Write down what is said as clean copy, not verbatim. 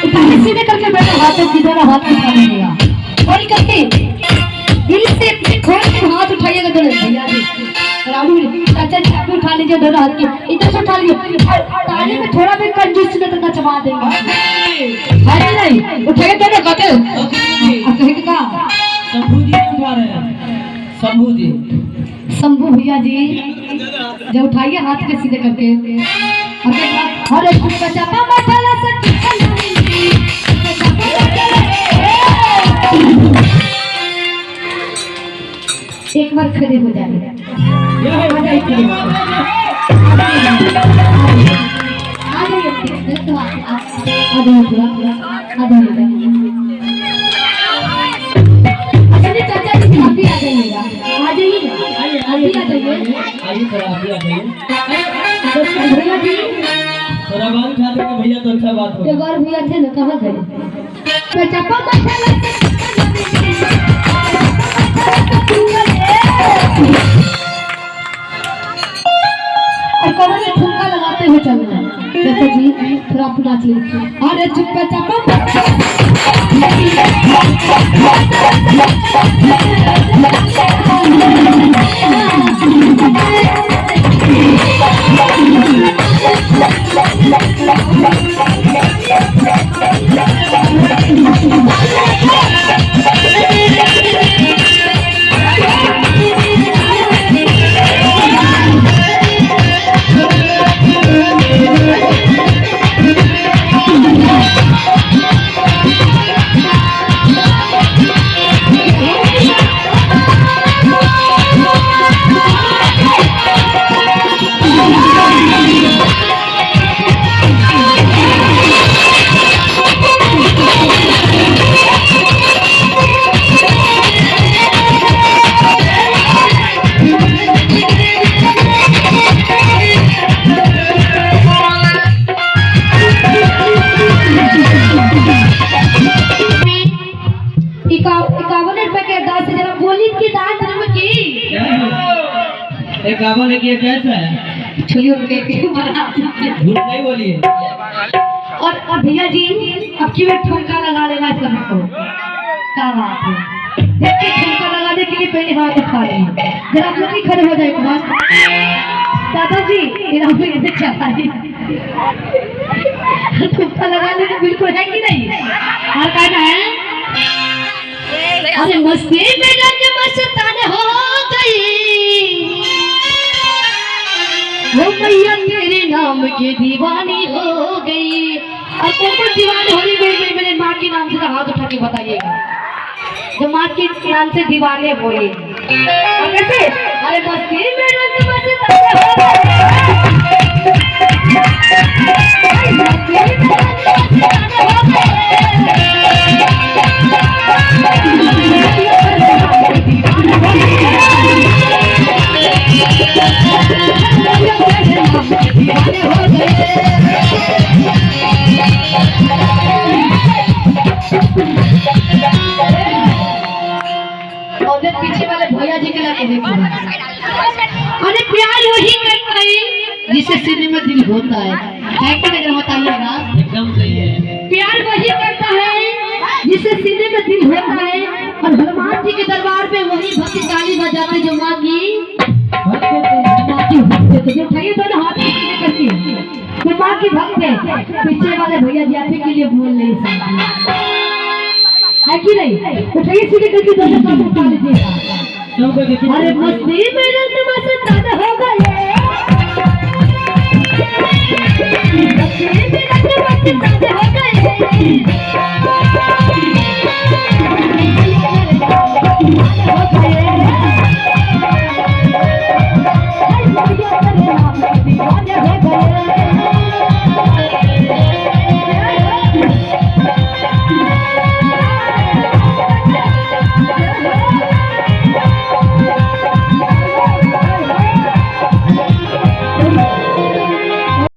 सीधे करके बैठो, हाथ सीधा हाथ उठा लीजिएगा, खोल करके दिल से खोल के हाथ उठाइएगा दोनों भैया जी। राहुल चाचा जी आप उठा लीजिए दोनों हाथ के, इधर से उठा लीजिए, ताली में थोड़ा भी कंजूस न तो नचवा देंगे। अरे नहीं उठाइए दोनों कहते आप कहेंगे का शंभू जी उठा रहे हैं, शंभू जी, शंभू भैया जी जब उठाइए हाथ के सीधे करके हर एक बच्चा मसाला एक बार खड़े हो जाए, चाचा जी आप भी आ जाइएगा, आ जाइए अभी आ जाइए, भैया जी थोड़ा बाल उठा देंगे भैया तो अच्छा बात हो। एक बार भैया थे ना कहाँ गए ठुमका लगाते हुए चल रहे हैं चाचा जी, थोड़ा आप नाच लीजिए। अरे चुप्पा चापा काबा लेके कैसा है छोलियो के बना झूठ नहीं बोलिए। और भैया जी अब की वे ठुमका लगा लेगा इस समय को, क्या बात है। देखिए ठुमका लगाने के लिए पहले हाथ उठा लेंगे, जरा आप लोग ही खड़े हो जाए एक बार। दादाजी मेरा भी ऐसे चला ठुमका लगाने में बिल्कुल है कि नहीं, और कहना है अरे मस्ती में रंग मस्तान हो गई वो मैया तेरे नाम की दीवानी हो गई। अब कौन दीवानी हो रही मेरे माँ के नाम से हाथ उठा के बताइएगा, जो माँ के नाम से दीवाने हुए कैसे। अरे मस्ती में रंग मस्तान हो पीछे वाले भैया जी के लिए अरे प्यार वही करता है जिसे सीने में दिल होता है कि नहीं बताइएगा। एकदम सही है, प्यार वही करता है जिसे सीने में दिल होता है। और हनुमान जी के दरबार में वही भक्ति ताली बजाते जो माँ की भक्त थे। उठाइए दोनों हाथ सीधे करके, तो माँ की भक्त है। पीछे वाले भैया जी आप के लिए बोल नहीं सकते है कि नहीं, उठाइए सीधे करके दोनों हाथ उठा लीजिएगा। अरे मस्ती में रंग मस्तान हो गए, मस्ती में रंग मस्तान हो गए।